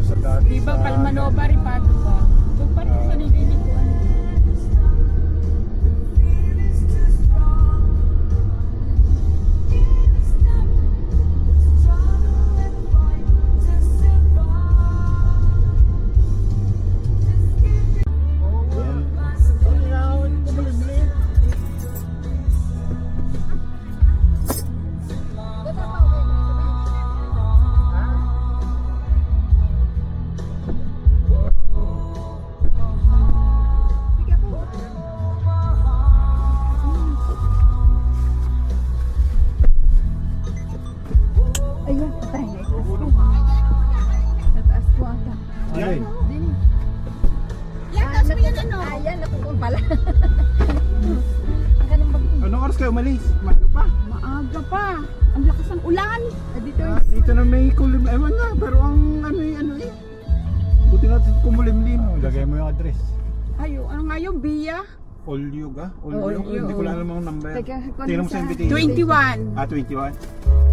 sa dati. Di ba Palmanova rin Padua? Doon pa rin sa nililikuan. Ayun, patay na ito. Nataas ko ata. Ay, Din. Yan, taas mo yan ano? Ayan, napupun pala. Ang ganun bagay. anong oras kayo umalis? Maaga pa. Maaga pa. Ang lakas ng ulan. Dito Dito na may kulim. Ewan na, pero ang ano eh. Buti natin kumulimlim. Lagay mo yung address. Ayo, ano nga yung Bia? Olyog ah? Olyog. Hindi ko lang alam ang number. Teka, Tingnan mo sa invitation. 21. 21.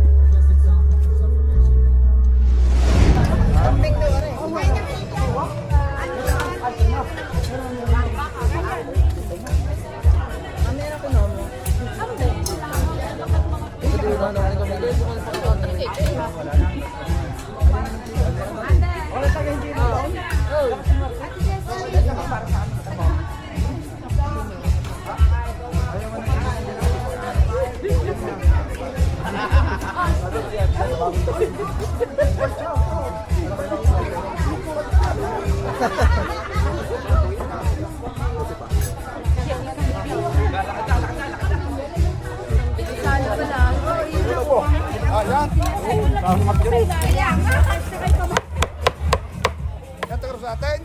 Yan taga sa atin?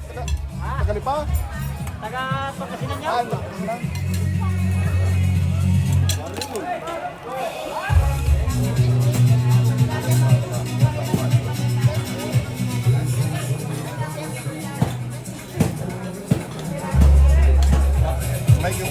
Tagalipa? Taga Pangasinan niya? May yung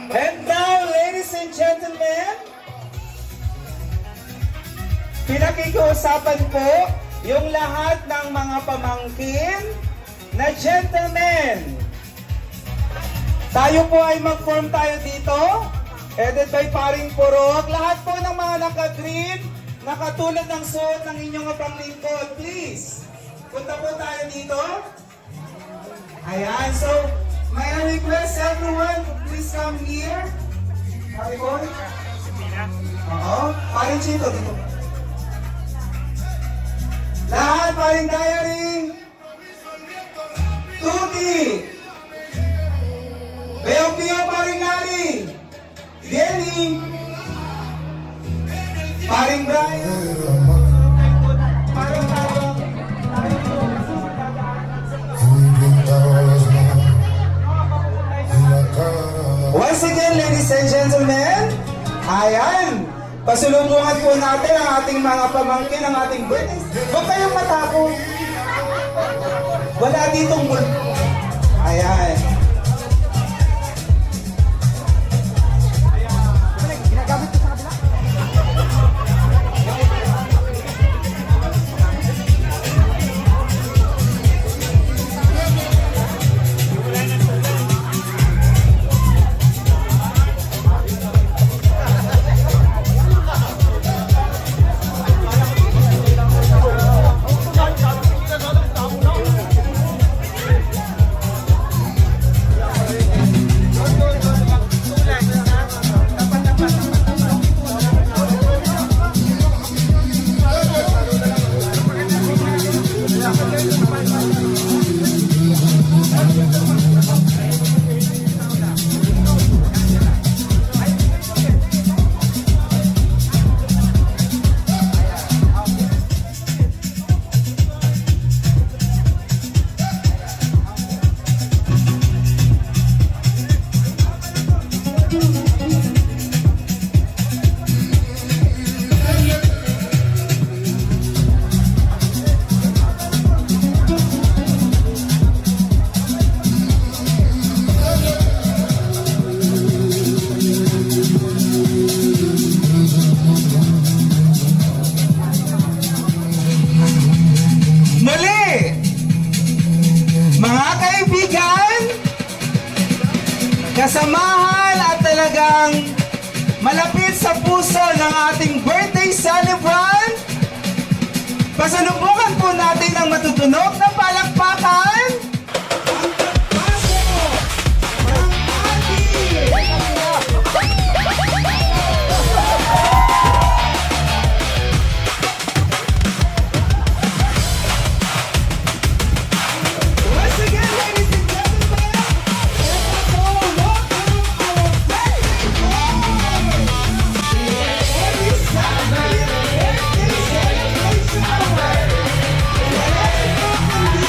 And now, ladies and gentlemen, pinakikiusapan po yung lahat ng mga pamangkin na gentlemen. Tayo po ay mag-form tayo dito, headed by Paring Purok. Lahat po ng mga naka-green, nakatulad ng suot ng inyong panglingkod, please. Punta po tayo dito. Ayan, so, may I request everyone to please come here. Pare ko? Oo, paring Chito dito. Lahat, paring Diaring. Tuti. Beo-Pio, paring Lali. Denny. Paring Brian. Paring Tayo. Once again, ladies and gentlemen, ayan, pasulubungan po natin ang ating mga pamangkin, ang ating birthdays. Huwag kayong matakot. Wala ditong multo. Ayan. Muli, mga kaibigan, kasamahan at talagang malapit sa puso ng ating birthday celebrant, pasalubungan po natin ang matutunog na palakpakan. Once again, ladies and gentlemen, ito po, welcome our birthday boy! Every Saturday, birthday celebration hour. Wala po ang hero,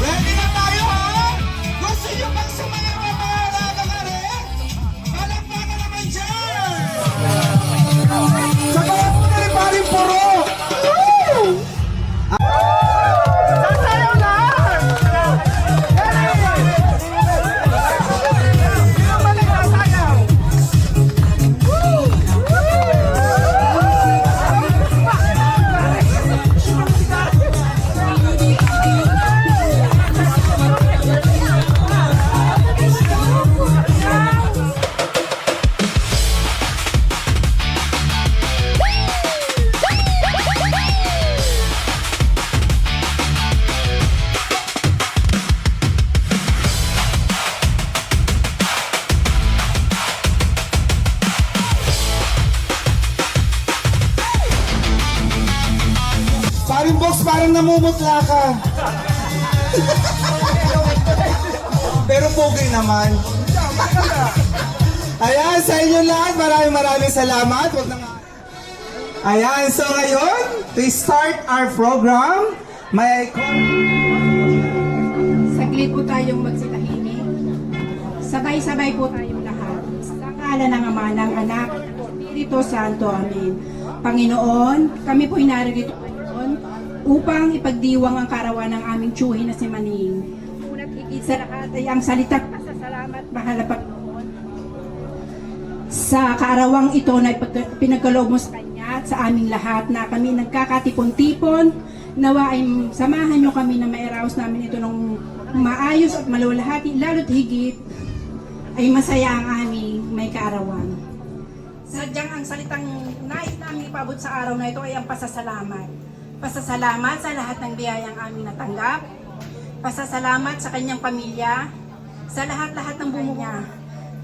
ready na tayo ha? Gusto nyo bang sumayaw ang mga nakakare? Palakpakan naman dyan! Sa kaya po na rin paring puro! Woo! Sasayaw lahat! Sino ba nagsasayaw? Paring box, parang namumutla ka. Pero pogi naman. Ayan, sa inyo lahat, maraming salamat. Wag na nga. Ayan, so ngayon, to start our program, may Saglit po tayong magsitahimik. Sabay-sabay po tayong lahat. Sa ngala ng Ama, ng Anak, at ng Espiritu Santo. Amen. Panginoon, kami po'y narito ngayon upang ipagdiwang ang karawan ng aming tiyuhin na si Maning. Una't higit sa lahat ay ang salitang pasasalamat, mahal na Panginoon, sa kaarawang ito na pinagkaloob mo sa Kanya at sa aming lahat na kami nagkakatipon-tipon. Nawa ay samahan nyo kami na mairaos namin ito ng maayos at malulahati, lalo't higit ay masaya ang aming may kaarawan. Sadyang ang salitang nais namin ipabot sa araw na ito ay ang pasasalamat. Pasasalamat sa lahat ng biyayang aming natanggap. pasasalamat sa kanyang pamilya, sa lahat-lahat ng bumuo niya.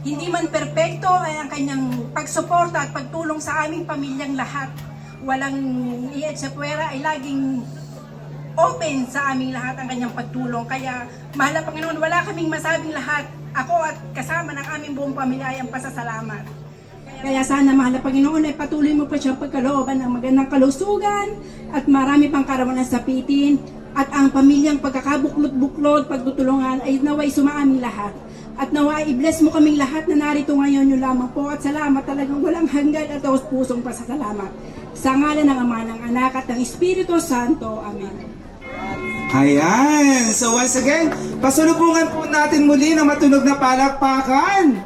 Hindi man perpekto ay ang kanyang pagsuporta at pagtulong sa aming pamilyang lahat. Walang iyan sa puwera ay laging open sa aming lahat ang kanyang pagtulong. Kaya, mahal na Panginoon, wala kaming masabing lahat. Ako at kasama ng aming buong pamilya ay ang pasasalamat. Kaya sana, mahal na Panginoon, ay patuloy mo pa siyang pagkalooban ng magandang kalusugan at marami pang karawan sa pitin at ang pamilyang pagkakabuklod-buklod, pagtutulungan ay naway sumaaming lahat. At naway i-bless mo kaming lahat na narito ngayon yung lamang po at salamat talagang walang hanggan at taos pusong pasasalamat. Sa ngalan ng Ama, ng Anak at ng Espiritu Santo. Amen. Ayan! So once again, pasalubungan po natin muli ng matunog na palakpakan.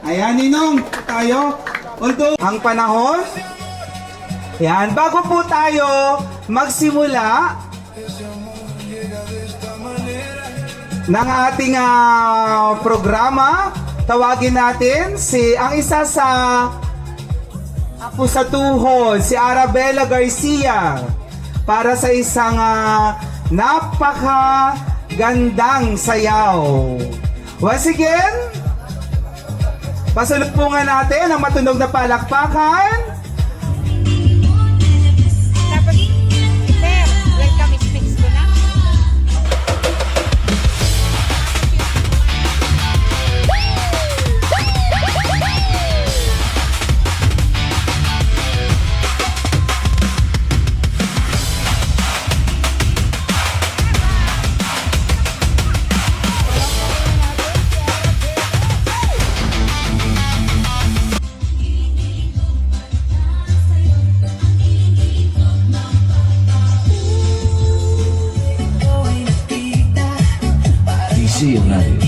Ayan, Ninong, tayo. Although, ang panahon, yan, bago po tayo magsimula ng ating programa, tawagin natin ang isa sa apo sa tuhod, si Arabella Garcia, para sa isang napakagandang sayaw. Once again, pasalubungan natin ang matunog na palakpakan. Tapos, sir, welcome speaks ko na. DC Radio.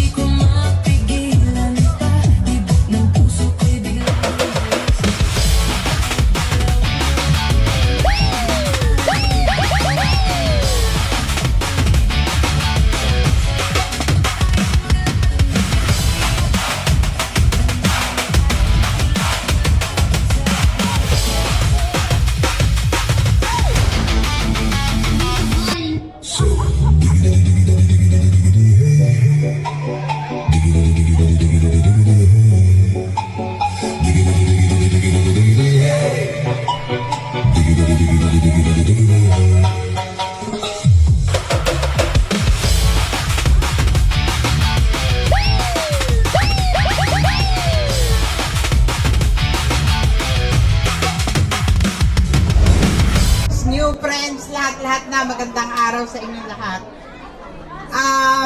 New friends, lahat-lahat na magandang araw sa inyong lahat.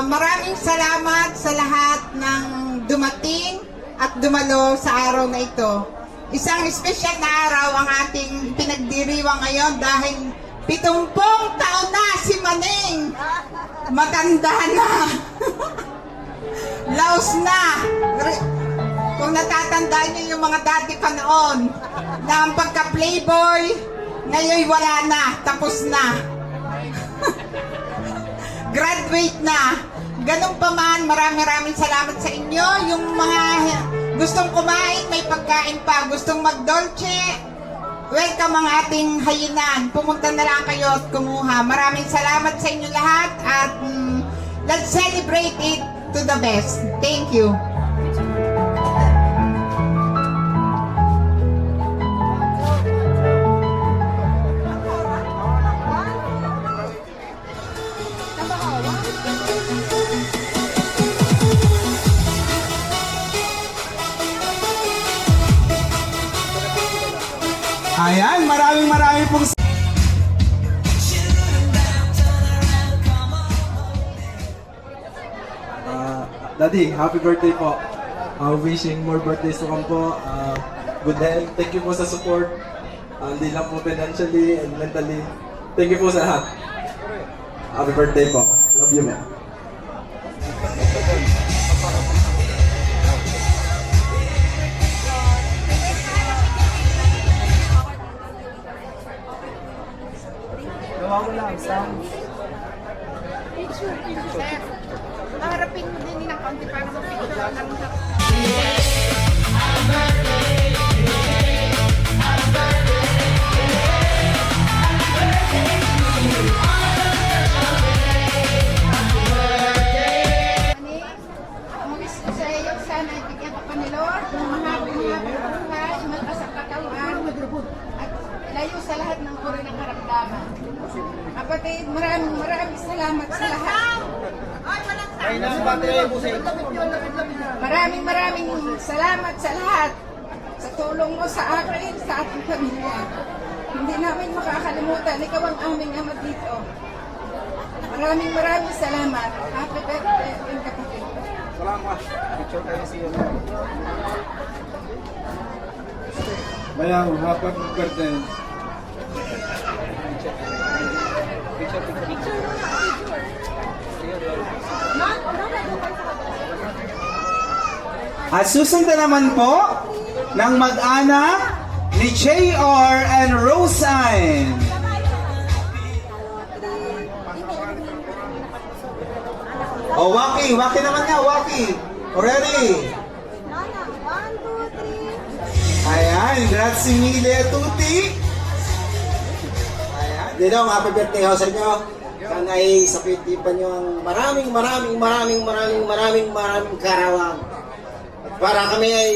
Maraming salamat sa lahat ng dumating at dumalo sa araw na ito. Isang espesyal na araw ang ating pinagdiriwang ngayon dahil 70 taon na si Maneng. Matanda na. Laos na. Kung natatandaan niyo yung mga dati pa noon na ang pagka-playboy, ngayon wala na, tapos na. Graduate na. Ganun pa man, maraming salamat sa inyo. Yung mga gustong kumain, may pagkain pa. Gustong mag-dolce, welcome ang ating hayinan. Pumunta na lang kayo at kumuha. Maraming salamat sa inyo lahat at let's celebrate it to the best. Thank you. Ayan, maraming pong Daddy, happy birthday po. Wishing more birthdays to come po. Good health. Thank you po sa support. Hindi lang po financially and mentally. Thank you po sa lahat. Happy birthday po. Love you, man. Harapin mo din ng konti para mapicture lang. kapatid, maraming salamat sa lahat. Maraming salamat sa lahat. Sa tulong mo sa akin, sa ating pamilya. Hindi namin makakalimutan, ikaw ang aming ama dito. Maraming salamat. Happy birthday, aking kapatid. Bayang, happy birthday. At susundan naman po ng mag-anak ni JR and Roseanne. Oh, Waki naman nga, Waki. Ready? Ayan, grazie mille tutti. Ayan. Dinong, happy birthday ho sa inyo. Sana ay sapitipan nyo ang maraming karawang. At para kami ay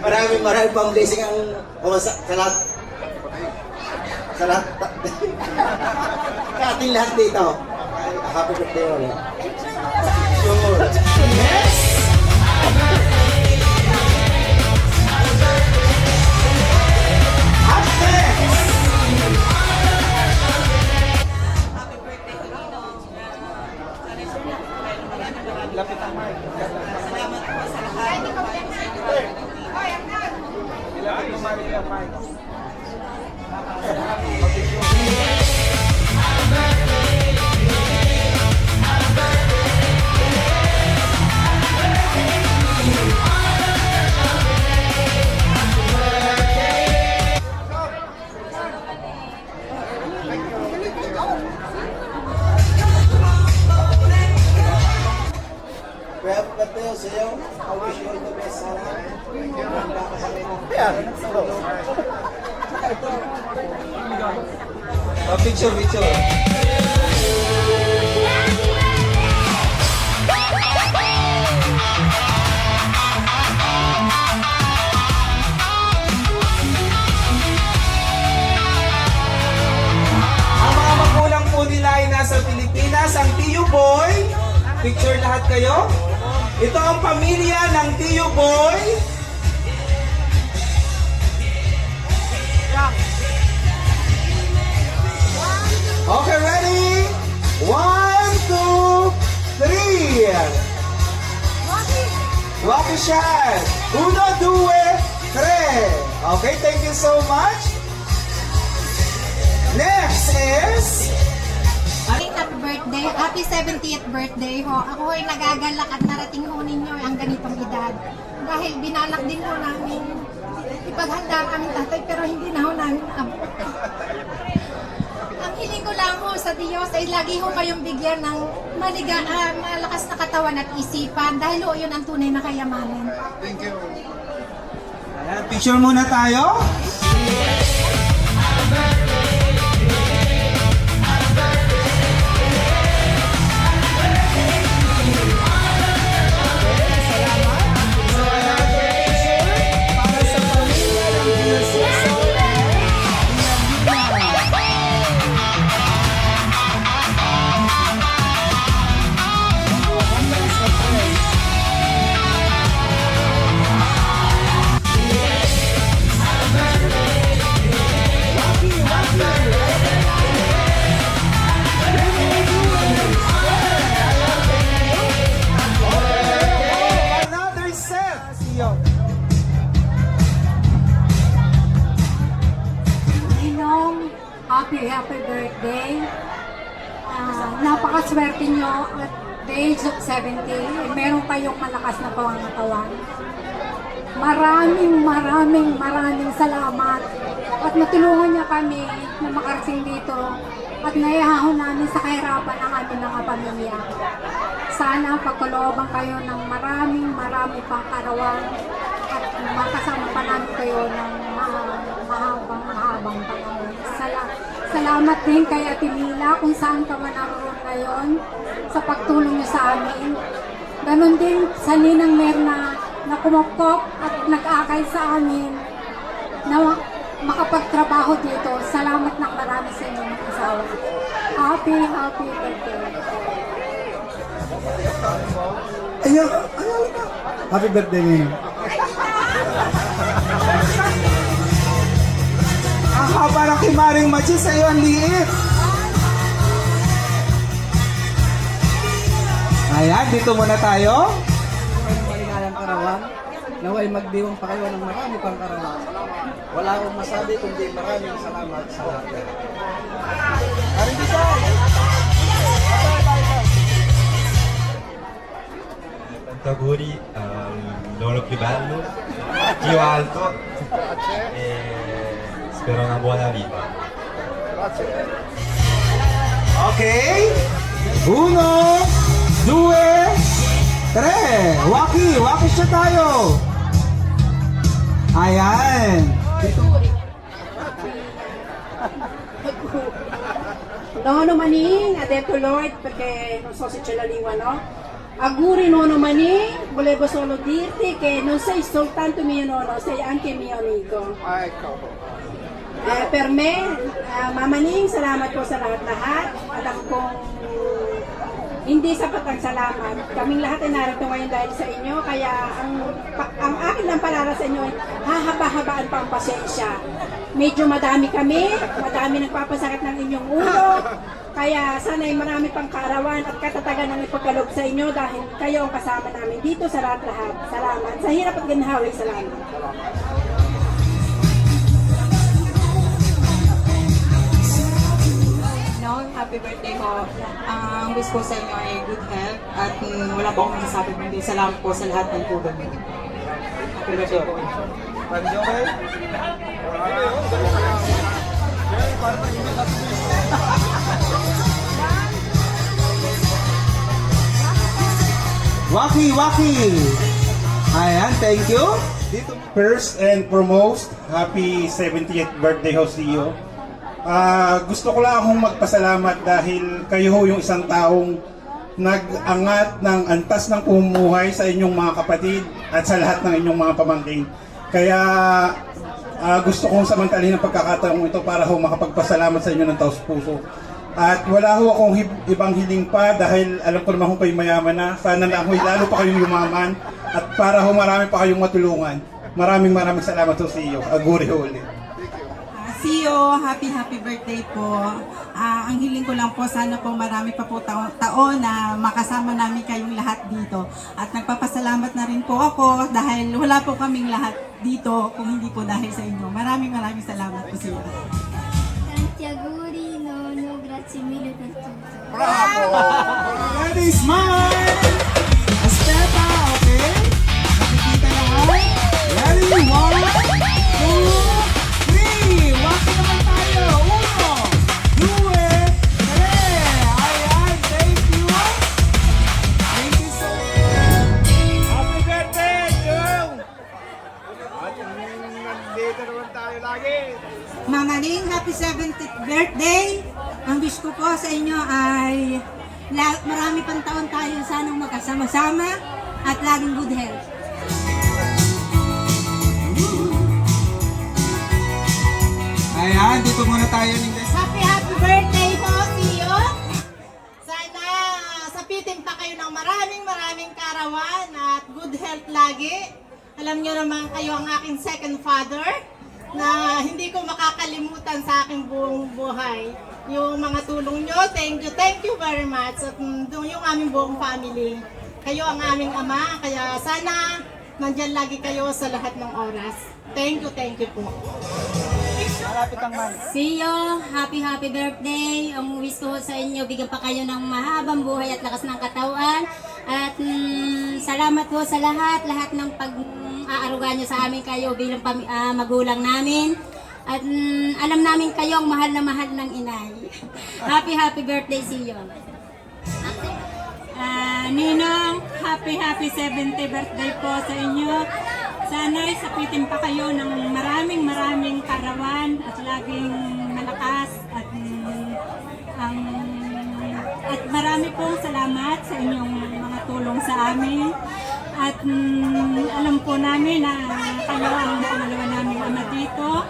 maraming pang blessing ang sa lahat. Sa lahat. Sa ating lahat dito. Ay, happy birthday ulit. Sure. Happy birthday sa iyo. I wish you all the best sana. Picture. Ang mga magulang po nila ay nasa Pilipinas. Ang Tiyo Boy, picture lahat kayo. Ito ang pamilya ng Tiyo Boy. Okay, ready? 1, 2, 3. Waki shot. 1, 2, 3. Okay, thank you so much. Next is... Happy birthday, happy 70th birthday ho. Ako ay nagagalak at narating ho ninyo ang ganitong edad. Dahil binalak din ho namin ipaghanda kami tatay pero hindi na ho namin abot. Ang hiling ko lang ho sa Diyos ay lagi ho kayong bigyan ng malakas na katawan at isipan dahil ho yun ang tunay na kayamanan. Ayan, picture muna tayo. Another set. Ninong, happy birthday. Napakaswerte nyo at the age of 70, meron kayong malakas na pangangatawan. Maraming salamat at natulungan niya kami na makarating dito at naihahon namin sa kahirapan ng aming mga pamilya. Sana pagkalooban kayo ng marami pang karawang at makasama pa namin kayo ng mahabang panahon. Salamat din kay Ate Mila kung saan ka man naroon ngayon sa pagtulong niyo sa amin. Ganon din sa Ninang Merna na kumupkop at nag-akay sa amin na makapagtrabaho dito. Salamat ng marami sa inyo mga asawa. Happy birthday. Ayun, happy birthday Ninong. Ang haba ng kimaring Machi, sa iyo ang liit. Ayan, dito muna tayo. Maligayang karawan. Naway magdiwang pa kayo ng marami pang karawan. Wala akong masabi kundi maraming salamat sa lahat. Tanto auguri, loro più bello, più alto e spero una buona vita. Okay. 1, 2, 3. Waki siya tayo. Ayan. Nono maning, adesso Lord, perché non so se c'è la lingua, no? Auguri nono maning, volevo solo dirti che non sei soltanto mio nonno, sei anche mio amico. Per me, Mama Ning, salamat po sa lahat-lahat. Alam kong hindi sapat ang salamat. Kaming lahat ay narito ngayon dahil sa inyo, kaya ang akin lang palala sa inyo ay hahaba-habaan pa ang pasensya. Medyo madami kami, madami nagpapasakit ng inyong ulo, kaya sana'y marami pang kaarawan at katatagan ng ipagkaloob sa inyo dahil kayo ang kasama namin dito sa lahat-lahat. Salamat. Sa hirap at ginhawa, salamat. Happy birthday ho. Ang wish ko sa inyo ay good health at wala po akong masasabi kundi salamat po sa lahat ng tulong. Happy birthday po. Waki. Ayan, thank you. First and foremost, happy 70th birthday ho sa iyo. Gusto ko lang akong magpasalamat dahil kayo ho yung isang taong nag-angat ng antas ng pamumuhay sa inyong mga kapatid at sa lahat ng inyong mga pamangkin. Kaya gusto kong samantalin ang pagkakataong ito para ho makapagpasalamat sa inyo ng taos puso. At wala ho akong ibang hiling pa dahil alam ko naman kung kayo mayaman na. Sana lang ho lalo pa kayong yumaman at para ho marami pa kayong matulungan. Maraming salamat ho sa iyo. Aguri ho ulit. CEO, happy birthday po. Ang hiling ko lang po, sana po marami pa po taon na makasama namin kayong lahat dito. At nagpapasalamat na rin po ako dahil wala po kaming lahat dito kung hindi po dahil sa inyo. Maraming salamat po sa inyo. Tanti auguri, Nono. Grazie mille per tutto. Ready, smile! Estepa, okay? Nakikita naman. Ready, 1, 2, 3. Waki naman tayo. 1, 2, 3. Ayan, thank you. Thank you so much. Happy birthday, Jung! At nandito naman tayo lagi. Mama Ning, happy 70th birthday! Ang wish ko po sa inyo ay marami pang taon tayo sanang magkasama-sama at laging good health. Ayan, dito muna tayo ng Happy birthday po, Tio! Sana sapitin pa kayo ng maraming karawan at good health lagi. Alam nyo naman kayo ang aking second father na hindi ko makakalimutan sa aking buong buhay. Yung mga tulong nyo, thank you very much. At yung aming buong family, kayo ang aming ama, kaya sana nandyan lagi kayo sa lahat ng oras. Thank you po. CEO, happy birthday. Ang wish ko sa inyo, bigyan pa kayo ng mahabang buhay at lakas ng katawan. At salamat po sa lahat ng pag-aaruga nyo sa amin kayo bilang magulang namin. At alam namin kayo ang mahal na mahal ng inay. Happy birthday, CEO. Ninong, happy 70th birthday po sa inyo. Sana'y sapitin pa kayo ng maraming karawan at laging malakas at marami pong salamat sa inyong mga tulong sa amin. At alam po namin na kayo ang pangalawa naming ama dito.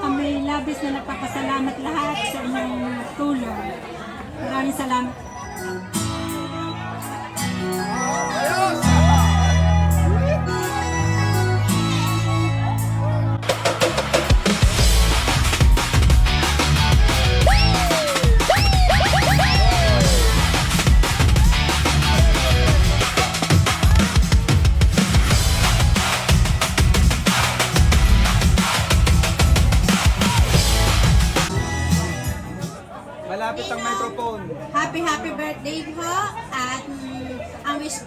Kami labis na nagpapasalamat lahat sa inyong tulong. Maraming salamat. Malapit ang microphone. Happy birthday po at ang wish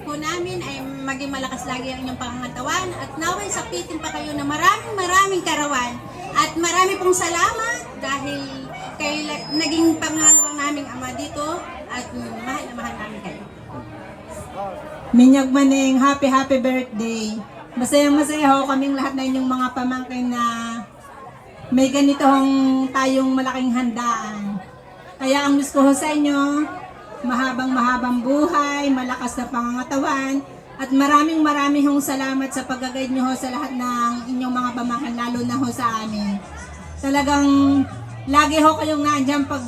po namin ay maging malakas lagi ang inyong pangangatawan at naway sapitin pa kayo na maraming karawan at marami pong salamat dahil kayo naging pangalawang naming ama dito at mahal na mahal namin kayo. Minyag Maning, happy birthday. Masayang-masaya ho kaming lahat na inyong mga pamangkin na may ganitong tayong malaking handaan. Kaya ang gusto ko sa inyo, mahabang buhay, malakas na pangangatawan, at maraming hong salamat sa pag-guide nyo ho sa lahat ng inyong mga pamangkin, lalo na ho sa amin. Talagang lagi ho kayong nandiyan pag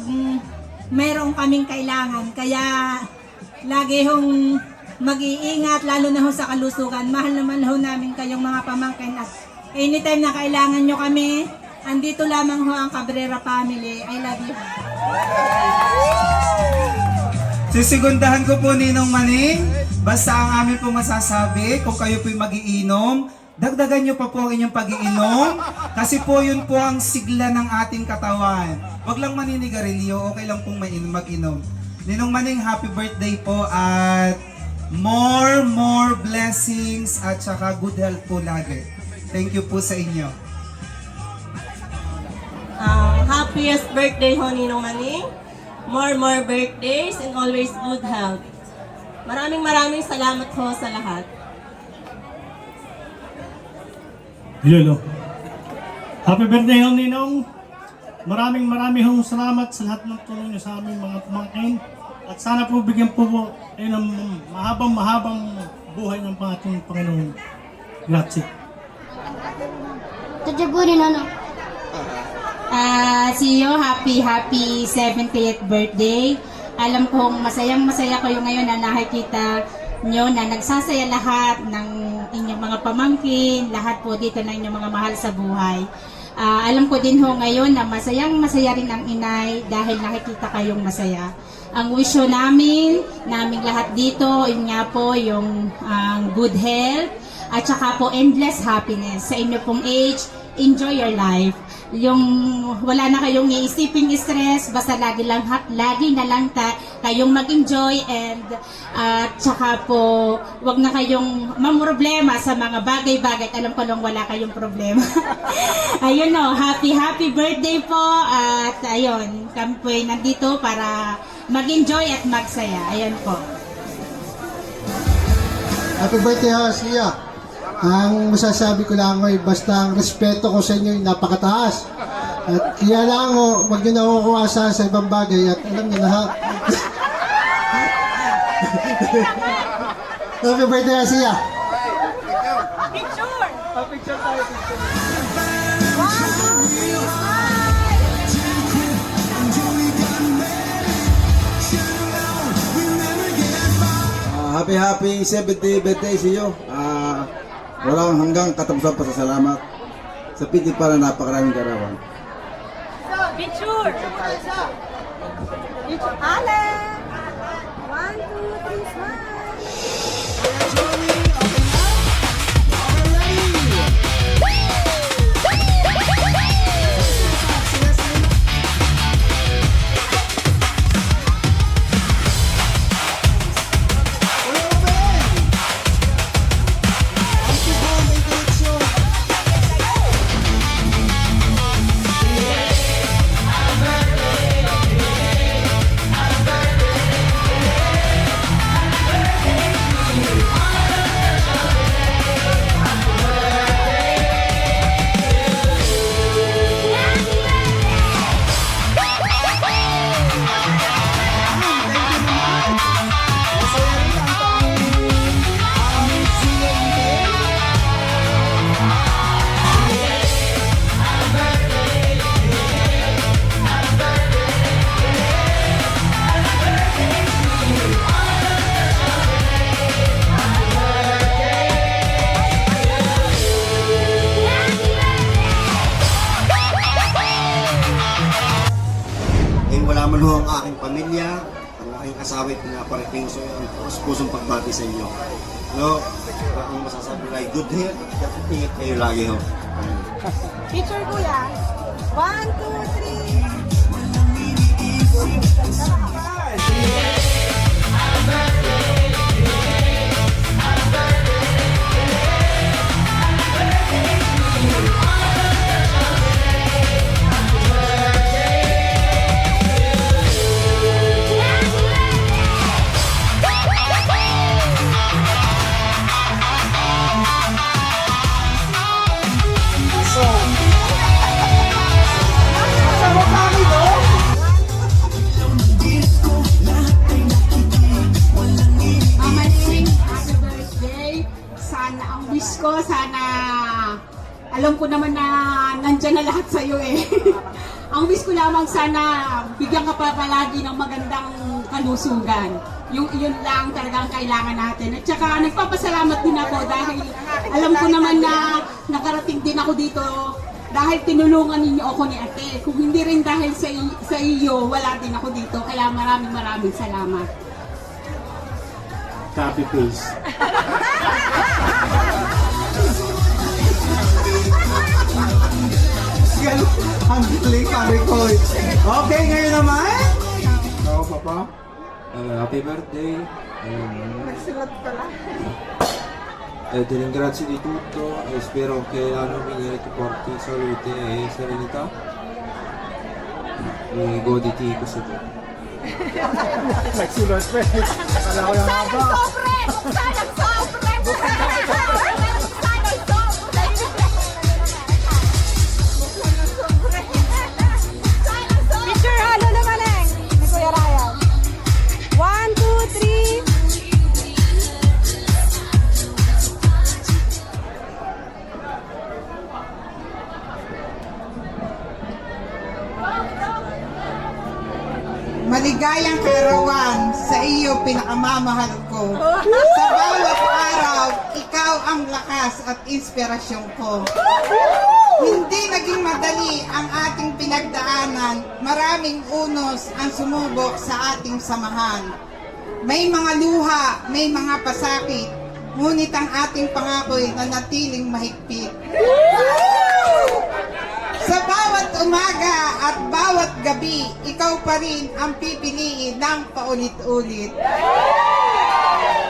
mayroong kaming kailangan. Kaya lagi hong mag-iingat, lalo na ho sa kalusugan. Mahal naman ho namin kayong mga pamangkin at anytime na kailangan nyo kami, andito lamang ho ang Cabrera family. I love you. Sisigundahan ko po Ninong Maning, basta ang amin po masasabi, kung kayo po'y magiinom, dagdagan nyo pa po ang inyong pag-iinom, kasi po yun po ang sigla ng ating katawan. Huwag lang maninigarilyo, okay lang pong mag-inom. Ninong Maning, happy birthday po at more blessings at saka good health po lagi. Thank you po sa inyo. Happiest birthday ho, Ninong Maning. More birthdays and always good health. Maraming salamat ho sa lahat. Lolo. Happy birthday ho, Ninong. Maraming hong salamat sa lahat ng tulong niyo sa aming mga pamangkin. At sana po bigyan po kayo ng mahabang buhay ng ating Panginoon. Grazie. CEO, happy 70th birthday. Alam kong masayang-masaya kayo ngayon na nakikita nyo na nagsasaya lahat ng inyong mga pamangkin, lahat po dito na inyong mga mahal sa buhay. Alam ko din ho ngayon na masayang-masaya rin ang inay dahil nakikita kayong masaya. Ang wish ho naming lahat dito, yun nga po yung good health at saka po endless happiness. Sa inyo pong age, enjoy your life. Yung wala na kayong iisiping stress, basta lagi na lang kayong mag-enjoy and tsaka po wag na kayong mamroblema sa mga bagay-bagay. Alam ko lang wala kayong problema. Ayun no, happy birthday po at ayun, kami po ay nandito para mag-enjoy at magsaya. Ayun po. Happy birthday ha, Sia. Ang masasabi ko lang ay basta ang respeto ko sa inyo ay napakataas. At kaya lang ako, wag nyo na ako kuwasa sa ibang bagay at alam nyo na ha. Happy birthday ha, Sia. Picture tayo. Happy 70th birthday sa iyo. Walang hanggang katapusan pasasalamat sa pitik para napakaraming karawan. Picture! Alan! 1, 2, 3, smile! asawa at pinapareking. So, pusong pagbati sa inyo. No, ang masasabi ko ay good health. Ingat kayo lagi ho. Picture kuya. 1, 2, 3. Amaling, happy birthday. Sana, ang wish ko, sana, alam ko naman na nandyan na lahat sa'yo eh. Ang wish ko lamang sana, bigyan ka pa palagi ng magandang kalusugan. Yun lang talagang kailangan natin. At saka nagpapasalamat din ako dahil alam ko naman na nakarating din ako dito dahil tinulungan ninyo ako ni ate. Kung hindi rin dahil sa iyo, wala din ako dito. Kaya maraming salamat. Copy paste. Ang galing, Pare Koy. Okay, ngayon naman. Oo, Papa. Happy birthday. Ti ringrazio di tutto e spero che l'anno venire ti porti salute e serenità. E goditi questo giorno. Nagsulat pa eh. Kala ko yung haba. Picture halo naman eh. Ni Kuya Ryan. 1, 2, 3. Maligayang karawan sa iyo pinakamamahal ko. Sa bawat araw, ikaw ang lakas at inspirasyon ko. Hindi naging madali ang ating pinagdaanan. Maraming unos ang sumubok sa ating samahan. May mga luha, may mga pasakit, ngunit ang ating pangako'y nanatiling mahigpit. Sa bawat umaga at bawat gabi, ikaw pa rin ang pipiliin ng paulit-ulit.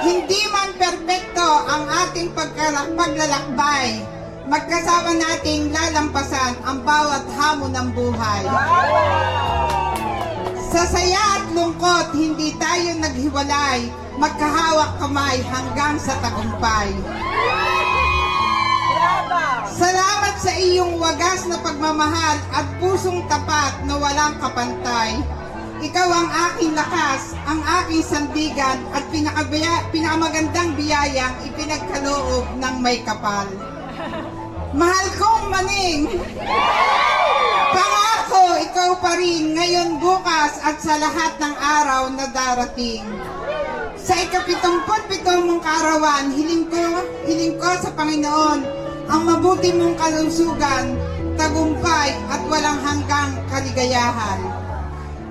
Hindi man perpekto ang ating paglalakbay, magkasama nating lalampasan ang bawat hamon ng buhay. Sa saya at lungkot, hindi tayo naghiwalay, magkahawak kamay hanggang sa tagumpay. Salamat sa iyong wagas na pagmamahal at pusong tapat na walang kapantay. Ikaw ang aking lakas, ang aking sandigan at pinakamagandang biyayang ipinagkaloob ng may kapal. Mahal kong maning, pangako ikaw pa rin ngayon, bukas at sa lahat ng araw na darating. Sa ika-77 mong karawan, hiling ko sa Panginoon ang mabuti mong kalusugan, tagumpay at walang hanggang kaligayahan.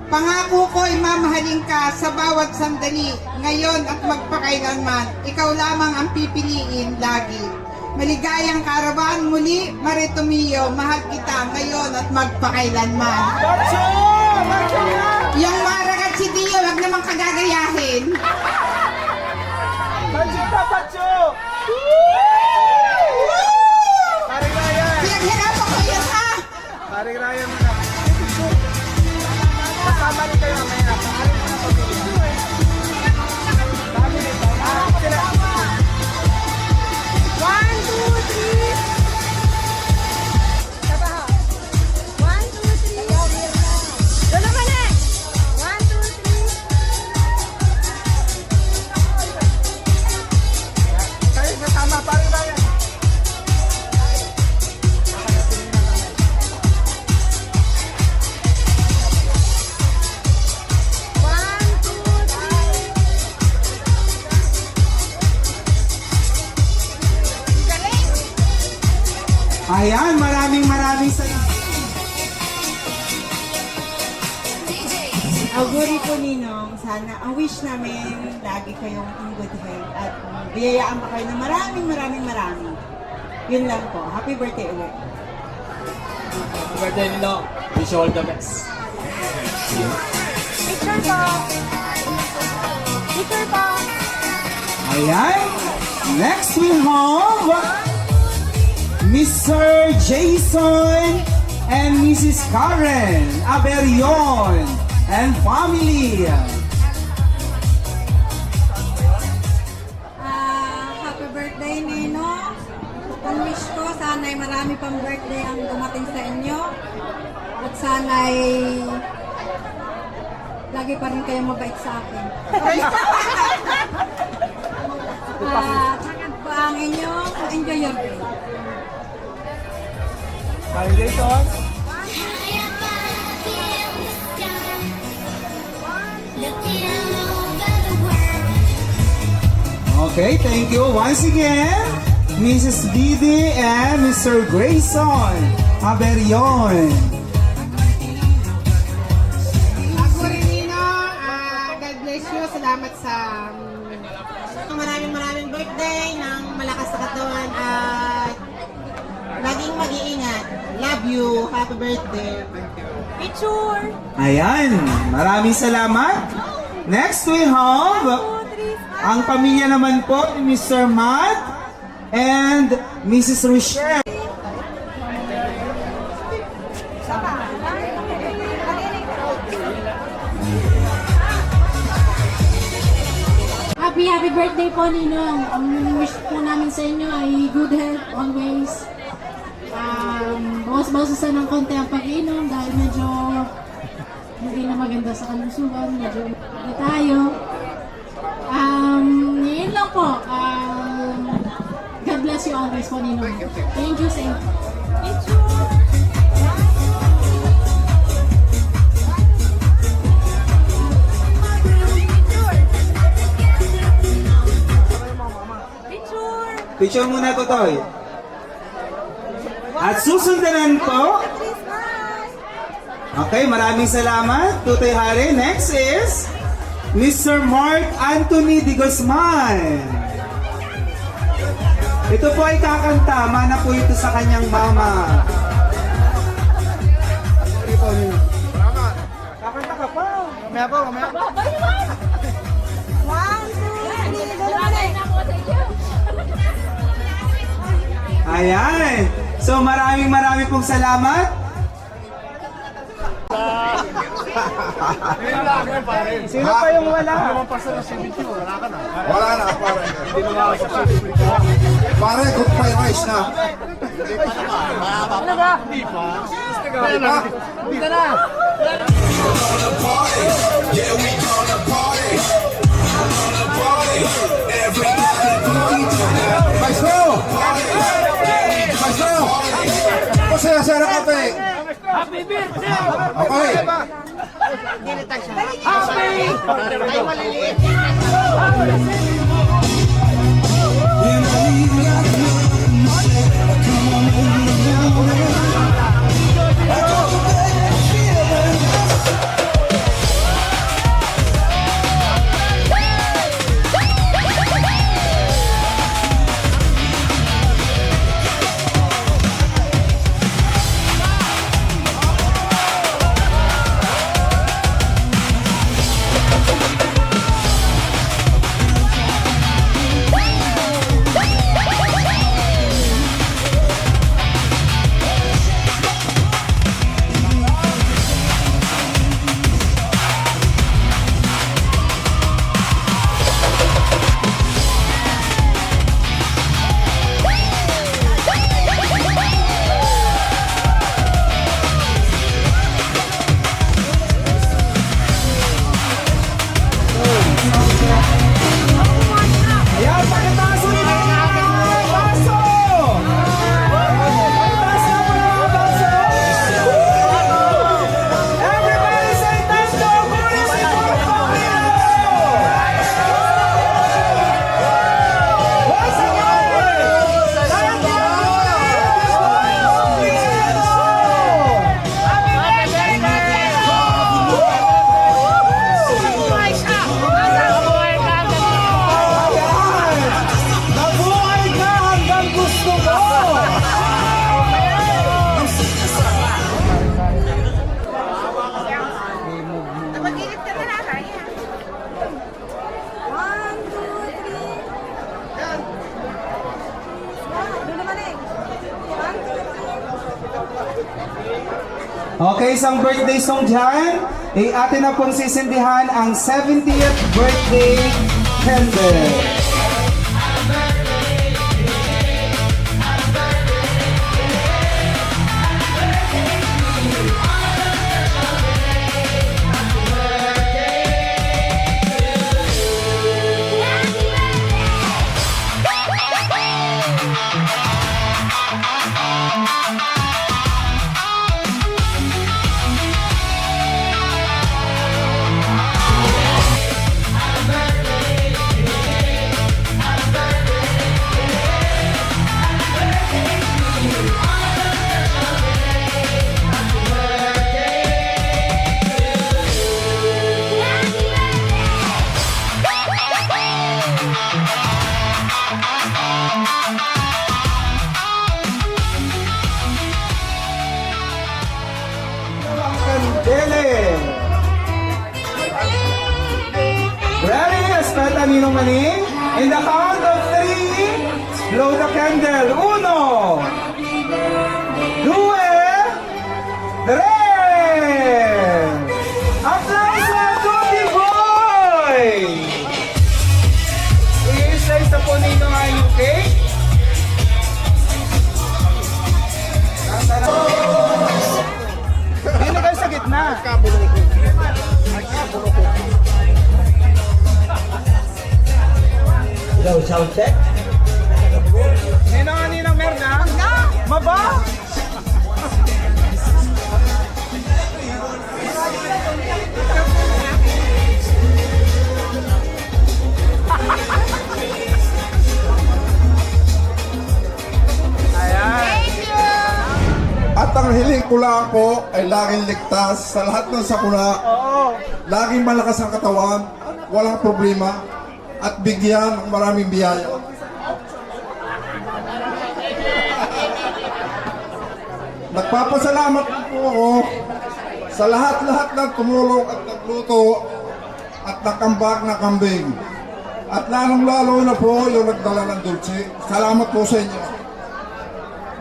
Pangako ko'y mamahalin ka sa bawat sandali, ngayon at magpakailanman. Ikaw lamang ang pipiliin lagi. Maligayang karawan muli, Maritomio, mahal kita ngayon at magpakailanman. Yung maragat si Dio, wag namang kagagayahin. Pinaghirapan ko yan, ha? Paring Ryan mo na. Kasama rin kayo mamaya. Paring mo na pag-ibig. Sabi nito. Sila. 1, 2, 3. Tapa ha. 1, 2, 3. Doon naman eh. 1, 2, 3. Kayo kasama, Paring Ryan. Ayan, maraming sa Auguri po Ninong, sana ang wish namin lagi kayong in good health at biyayaan pa kayo na maraming. Yun lang po. Happy birthday ulit. Happy birthday, Nino. Wish you all the best. Picture po! Picture po! Ayan. Next we have Mr. Jason and Mrs. Karen Aberion and family. Happy birthday, Nino. Ang wish ko, sana'y marami pang birthday ang dumating sa inyo. At sana'y lagi pa rin kayo mabait sa akin. Ang inyong enjoy your day. Okay, thank you once again, Mrs. Didi and Mr. Grayson Aberion. Auguri Ninong, God bless you. Salamat sa maraming birthday ng malakas na katawan at laging mag-iingat. Love you. Happy birthday. Picture! Ayan, maraming salamat. Next we have ang pamilya naman po ni Mr. Matt and Mrs. Rochelle. Happy birthday po, Ninong. Ang wish po namin sa inyo ay good health always. Bawas-bawasan ng konti ang pag-inom dahil medyo hindi na maganda sa kalusugan. Medyo hindi tayo. Yun lang po. God bless you always po, Ninong. Thank you, sir. Picture muna ko, Toy. At susundanan po. Okay, maraming salamat, Tutoy Hari. Next is Mr. Mark Anthony de Guzman. Ito po ay kakanta. Mana po ito sa kanyang mama. Kakanta ka pa. Mamaya po. Ayan. So maraming pong salamat. Sino pa yung wala? Wala na, pare. Pare, good fried rice na. Maestro! Maestro! Masaya-saya na kape! Happy birthday! Okay! Okay, isang birthday song dyan. Atin na pong sisindihan ang 70th birthday candle. Ready? Espeta Ninong Maning. In the count of 3, blow the candle. 1, 2, 3. Applause for Cookie Boy! I-slice na po ninyo ang inyong cake. Dito kayo sa gitna. Hello, sound check. Ninang Merna? Maba? At ang hiling ko lang po ay laging ligtas sa lahat ng sakuna. Laging malakas ang katawan, walang problema, at bigyan ng maraming biyaya. Nagpapasalamat po ako sa lahat-lahat ng tumulong at nagluto at nakambak na kambing. At lalong-lalo na po yung nagdala ng dulce. Salamat po sa inyo.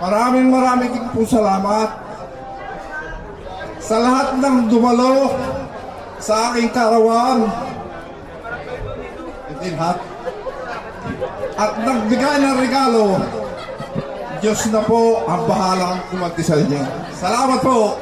Maraming din po salamat sa lahat ng dumalo sa aking karawan. Hindi lahat. At nagbigay ng regalo. Diyos na po ang bahalang kumanti sa inyo. Salamat po!